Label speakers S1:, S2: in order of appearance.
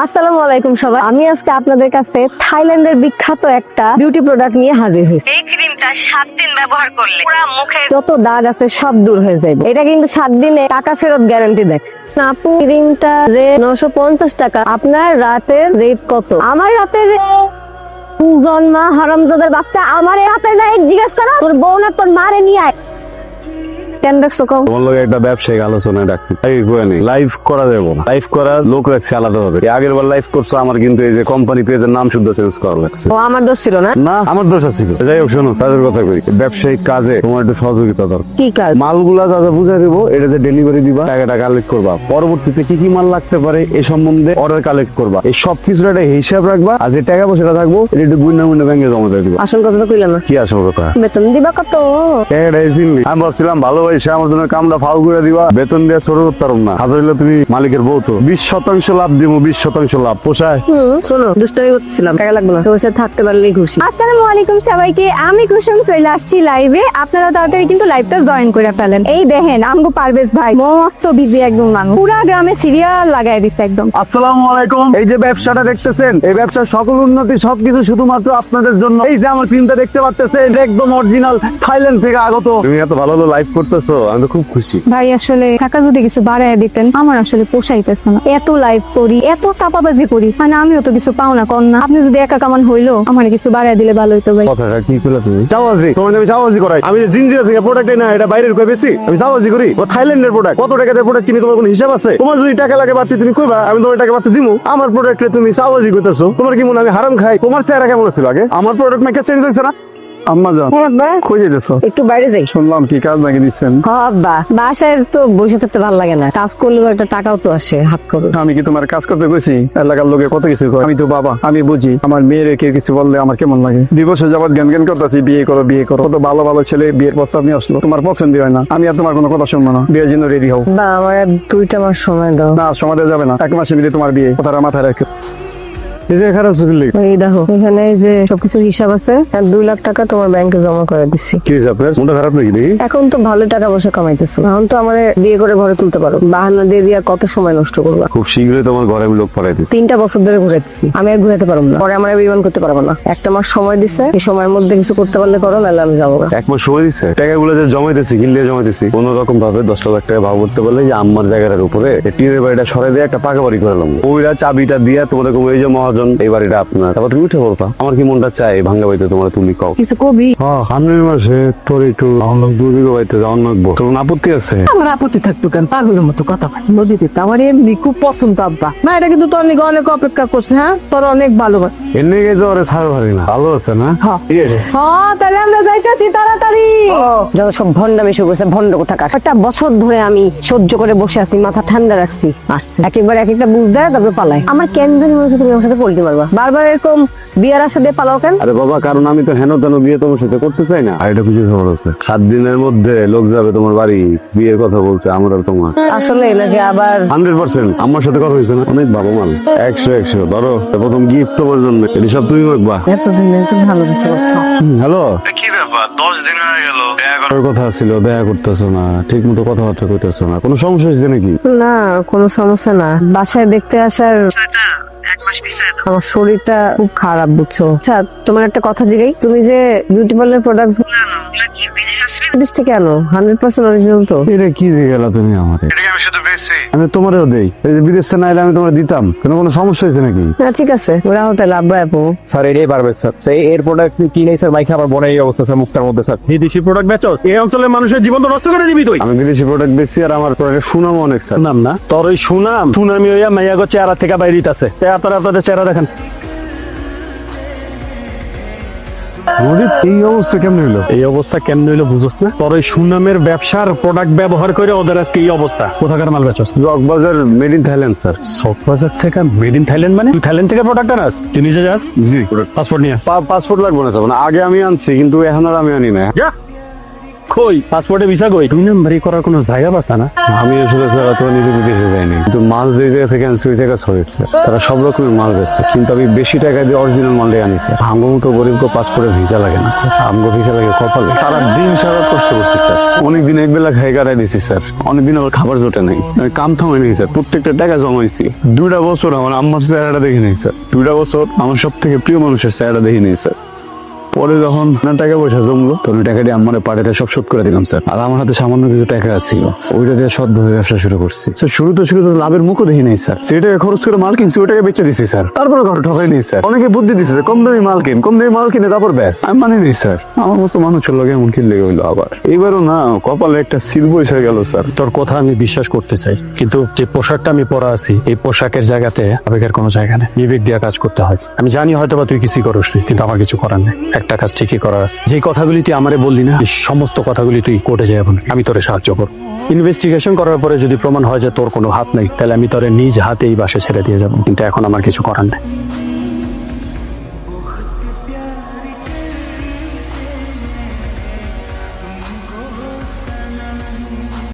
S1: আসসালামু আলাইকুম সবাই। আমি আজকে আপনাদের কাছে থাইল্যান্ডের বিখ্যাত একটা বিউটি প্রোডাক্ট নিয়ে হাজির হয়েছি। এই ক্রিমটা 7 দিন ব্যবহার করলে পুরো মুখের যত দাগ আছে সব দূর হয়ে যাবে। এটা কিন্তু 7 দিনে টাকা ফেরত গ্যারান্টি দেয়। আপু ক্রিমটা রেট 950 টাকা। আপনার রাতের রেট কত? আমার রাতের জন্মা হারামজাদার বাচ্চা, আমার এই হাতের না এক জিজ্ঞেস করো, তোর বউ না তোর মারে নিয়ে আয়।
S2: তোমার লগে একটা ব্যবসায়িক আলোচনায় ডাকছি, লাইভ করা যাবো না, লাইভ করার লোক রাখছি আলাদা হবে। আগের বার লাইভ করছো, আমার কিন্তু এই যে কোম্পানি পেজের নাম শুদ্ধ চেঞ্জ করা লাগছে।
S1: ও আমার দোষ ছিল না?
S2: না, আমার দোষ ছিল। যাই হোক, শোনো, কাজের কথা করি। ব্যবসায়িক কাজে তোমার একটু সহযোগিতা দরকার।
S1: কি কাজ?
S2: মালগুলা যা যা বুঝাই দেবো, এটাতে ডেলিভারি দিবা, টাকাটা কালেক্ট করবা। পরবর্তীতে কি কি মাল লাগতে পারে এই সম্বন্ধে অর্ডার কালেক্ট করবা। এই সব কিছুর একটা হিসাব রাখবা, আর যে টাকা পয়সাটা থাকবো এটা একটু গুইনা ব্যাংকে জমা দিয়ে দিবা।
S1: আসল কথা তো কইলাম না।
S2: কি আসল কথা?
S1: বেতন দিবা কত?
S2: টাকাটা এসিনি। আমি ভাবছিলাম ভালোবাসে আমার জন্য কামটা ফাউ করে দিবা, বেতন দিয়ে ছোট করতাম না। হাজার হইলে তুমি মালিকের বউ তো। 20% লাভ দিব, 20% লাভ পোষায়?
S1: শোনো, দুষ্টামি করতেছিলাম, টাকা লাগবে না, তোমার সাথে থাকতে পারলেই খুশি।
S3: আসসালামু আলাইকুম সবাইকে, আমি কুসুম চলে আসছি লাইভে। আপনারা তাড়াতাড়ি কিন্তু লাইভটা জয়েন করে ফেলেন। এই দেখেন আমগো পারভেজ ভাই মস্ত বিজি একদম মানুষ, পুরা গ্রামে সিরিয়াল লাগাই দিছে একদম।
S2: আসসালামু আলাইকুম। এই যে ব্যবসাটা দেখতেছেন, এই ব্যবসার সকল উন্নতি সবকিছু শুধুমাত্র আপনাদের জন্য। এই যে আমার ক্রিমটা দেখতে পাচ্ছেন, এটা একদম অরিজিনাল থাইল্যান্ড থেকে আগত। তুমি এত ভালো ভালো লাইভ করতেছো, আমি তো খুব খুশি।
S3: ভাই আসলে টাকা যদি কিছু বাড়ায় দিতেন, আমার আসলে পোষাইতেছে না। এত লাইভ করি, এত চাপাবাজি করি, মানে আমিও তো কিছু পাও না কর না। আপনি যদি একা কামান হইলো, আমার কিছু বাড়ায় দিলে ভালো হইতো ভাই।
S2: কথাটা কি কইলা তুমি? চাওয়াজি, তোমার আমি চাওয়াজি করাই। আমি জিনজিরা থেকে প্রোডাক্ট না, এটা বাইরের কই বেশি। আমি চাওয়াজি করি। ও থাইল্যান্ডের প্রোডাক্ট, কত টাকা দিয়ে প্রোডাক্ট কিনি তোমার কোনো হিসাব আছে? তোমার যদি টাকা লাগে বাড়তি তুমি কইবা, আমি তোমার টাকা বাড়তি দিমু। আমার প্রোডাক্টে তুমি চাওয়াজি কইতাছো, তোমার কি মনে আমি হারাম খাই? তোমার চেহারা কেমন ছিল আগে? আমার প্রোডাক্ট মেকে চেঞ্জ হইছে না? আম্মা যান, কই যাইতেছো?
S1: একটু বাইরে যাই।
S2: শুনলাম কি কাজ নাকি দিচ্ছেন?
S1: হব্বা, বাসায় তো বসে থাকতে ভালো লাগে না, কাজ করলেও একটা টাকাও তো আসে হাত করে।
S2: আমি কি তোমার কাজ করতে কইছি? এলাকার লোকে কত কিছু কয়, আমি তো বাবা, আমি বুঝি। আমার মেয়ের কেউ কিছু বললে আমার কেমন লাগে। 2 বছর যাবত জ্ঞান জ্ঞান করতেছি, বিয়ে করো বিয়ে করো। কত ভালো ভালো ছেলে বিয়ের প্রস্তাব নিয়ে আসলো, তোমার পছন্দ হয় না। আমি আর তোমার কোনো কথা শুনবো না, বিয়ের জন্য রেডি হও।
S1: বা আমার আর 2টা মাস সময় দাও।
S2: না, সময় দেওয়া যাবে না, 1 মাসের মধ্যে তোমার বিয়ে। কথাটা মাথায় রাখো। এই যে খারাপ ছবি লিখ।
S1: এই দেখো, এখানে যে সবকিছুর হিসাব আছে, আর 2 লাখ টাকা তোমার ব্যাংকে জমা করে দিচ্ছি।
S2: কি হয়েছে আপনার? মনটা খারাপ নাকি? দেখি
S1: এখন তো ভালো টাকা পয়সা কামাইতেছো, এখন তো আমার বিয়ে করে ঘরে তুলতে পারো। বাহানা দিয়ে দিয়া কত সময় নষ্ট করবা?
S2: খুব শীঘ্রই তোমার ঘরে আমি লোক পড়াই দিচ্ছি।
S1: 3টা বছর ধরে ঘুরাইতেছি, আমি আর ঘুরাতে পারবো না। পরে আমার বিমান করতে পারবো না। 1 মাস সময় দিছে, এই সময়ের মধ্যে কিছু করতে পারলে করো, নাহলে আমি যাবো না।
S2: 1 মাস সময় দিচ্ছে। টাকাগুলো যে জমাইতেছি, কিনলে জমাইতেছি, কোন রকম ভাবে 10 লাখ টাকা ভাগ করতে পারলে যে আম্মার জায়গাটার উপরে টিনের বাড়িটা সরাই দিয়ে একটা পাকা বাড়ি করে নেবো। ওইটা চাবিটা দিয়া তোমাদের এই যে মহাজন, এই বাড়িটা আপনার। তারপর তুমি উঠে বলবা, আমার কি মনটা চাই ভাঙ্গা বাড়িতে তোমার তুমি কও।
S1: কিছু কবি?
S2: সামনের মাসে তোর একটু দুদিকে বাড়িতে যাওয়ার লাগবো, তোর আপত্তি আছে?
S4: আমার আপত্তি থাকতো কেন? পাগলের মতো কথা বলে। নদীতে আমার এমনি খুব পছন্দ আব্বা। না, এটা কিন্তু তোর নিকে অনেক অপেক্ষা করছে। হ্যাঁ, তোর অনেক ভালোবাসে।
S2: এমনি গেছে ওরে ছাড় ভারি না, ভালো আছে না?
S4: হ্যাঁ।
S2: ঠিক আছে।
S4: হ্যাঁ, তাহলে আমরা যাইতেছি তাড়াতাড়ি।
S1: যত সব ভন্ডামি শুরু করেছে, ভন্ড কোথাকার। 1টা বছর ধরে আমি সহ্য করে বসে আছি, মাথা ঠান্ডা রাখছি। আসছে একেবারে এক একটা বুঝ দেয়, তারপরে পালাই। আমার কেন জানি মনে হচ্ছে তুমি আমার সাথে পল্টি মারবা। বারবার এরকম বিয়ার আশা দিয়ে পালাও কেন?
S2: আরে বাবা, কারণ আমি তো হেন তেন বিয়ে তোমার সাথে করতে চাই না। আর এটা কিছু খবর আছে, 7 দিনের মধ্যে লোক যাবে তোমার বাড়ি, বিয়ের কথা বলছে আমার আর তোমার।
S1: আসলে নাকি আবার
S2: 100% আমার সাথে কথা হয়েছে না? অনেক ভালো মাল, 100 ধরো। প্রথম গিফট তোমার জন্য, এটি সব তুমি মাখবা।
S1: এতদিন একটু ভালো কিছু করছো।
S2: হ্যালো, কি ব্যাপার? 10 দিন হয়ে গেল, দেখা করার কথা ছিল, দেখা করতেছো না, ঠিক মতো কথাবার্তা কইতেছো না। কোনো সমস্যা হয়েছে নাকি?
S1: না, কোনো সমস্যা না। বাসায় দেখতে আসার 1 মাস পিছায় দাও। আমার শরীরটা খুব খারাপ, বুঝছো? আচ্ছা, তোমার একটা কথা জিগাই, তুমি যে বিউটি পার্লার প্রোডাক্ট গুলো আনো, ওগুলা কি বিদেশ আসলে? বিদেশ থেকে আনো? 100% অরিজিনাল তো?
S2: এটা কি দিয়ে গেল তুমি আমাকে? আমি তোমারও দেই, এই যে বিদেশ থেকে না এলে আমি তোমার দিতাম। কোনো সমস্যা হয়েছে নাকি?
S1: না, ঠিক আছে, ওরা হতে লাভবা আপু।
S5: স্যার এটাই পারবে স্যার। সেই এর প্রোডাক্ট কি নেই স্যার? মাইকে আবার বনে এই অবস্থা স্যার, মুখটার মধ্যে স্যার।
S4: বিদেশি প্রোডাক্ট বেচো, এই অঞ্চলের মানুষের জীবন তো নষ্ট করে দিবি তুই।
S2: আমি বিদেশি প্রোডাক্ট বেশি, আর আমার প্রোডাক্টের সুনাম অনেক স্যার।
S4: নাম না তোর ওই সুনামি হইয়া মাইয়াগো চেহারা থেকে বাইরে দিতেছে। আপনাদের চেহারা দেখেন।
S2: এই অবস্থা কেমন হইলো?
S4: এই অবস্থা কেমন হইলো বুঝোস না? তোর ওই সুনামের ব্যবসার প্রোডাক্ট ব্যবহার করে ওদের আজকে এই অবস্থা। কোথাকার মাল বেচোস?
S2: রকবাজার made in Thailand sir.
S4: Chawkbazar থেকে মেড ইন থাইল্যান্ড? মানে তুই থাইল্যান্ড থেকে প্রোডাক্ট আনাস? তুই নিজে যাস?
S2: জি।
S4: পাসপোর্ট নিয়ে
S2: পাসপোর্ট লাগবে না স্যার, মানে আগে আমি আনছি, কিন্তু এখন আর আমি আনি না।
S4: যা।
S6: কই পাসপোর্টে ভিসা কই 2 নম্বরই করার কোনো জায়গা পাস্তা না।
S2: আমি আসলে স্যার তো নিজে বিদেশে যাইনি, কিন্তু মাল যে জায়গা থেকে আনছি ওই জায়গা হয়েছে। তারা সব রকমের মাল বেচছে, কিন্তু আমি বেশি টাকা দিয়ে অরিজিনাল মালটাই আনিছি। আমগো মতো গরিবকে পাসপোর্টে ভিসা লাগে না স্যার, আমগো ভিসা লাগে কপালে। সারা দিন সারা কষ্ট করছি স্যার, অনেকদিন এক বেলা খাই কাটাই দিছি স্যার, অনেকদিন আমার খাবার জোটে নাই, আমি কাম থামাই নাই স্যার, প্রত্যেকটা টাকা জমাইছি। 2টা বছর আমার আম্মার চেহারাটা দেখি নাই স্যার, 2টা বছর আমার সব থেকে প্রিয় মানুষের চেহারা দেখি নাই স্যার। পরে যখন না টাকা পয়সা জমলো তখন ওই টাকা দিয়ে আমার পাড়াটা সব শোধ করে দিলাম স্যার। আর আমার হাতে সামান্য কিছু টাকা ছিল, ওইটা দিয়ে সৎভাবে ব্যবসা শুরু করছি স্যার। শুরুতে লাভের মুখও দেখি নাই স্যার, সেটা খরচ করে মাল কিনছি, ওই টাকা বেচে দিছি স্যার। তারপরে ঘরে ঠকাই নেই স্যার, অনেকে বুদ্ধি দিচ্ছে যে কম দামি মাল কিন, কম দামি মাল কিনে তারপর ব্যাস। আমি মানি নেই স্যার, আমার মতো মানুষের লগে এমন কিনলে হইলো আবার। এইবারও না কপালে একটা সিল বসে গেল স্যার।
S6: তোর কথা আমি বিশ্বাস করতে চাই, কিন্তু যে পোশাকটা আমি পরা আছি এই পোশাকের জায়গাতে আবেগের কোনো জায়গা নেই। বিবেক দিয়ে কাজ করতে হয়। আমি জানি হয়তো বা তুই কিছুই করস নি, কিন্তু আমার কিছু করার নেই। একটা কাজ ঠিকই করার আছে। যে কথাগুলি তুই আমারে বললি না, এই সমস্ত কথাগুলি তুই কোর্টে যাই, আমি তোরে সাহায্য করব। ইনভেস্টিগেশন করার পরে যদি প্রমাণ হয় যে তোর কোনো হাত নেই, তাহলে আমি তোরে নিজ হাতে এই বাসে ছেড়ে দিয়ে যাবো, কিন্তু এখন আমার কিছু করার নেই।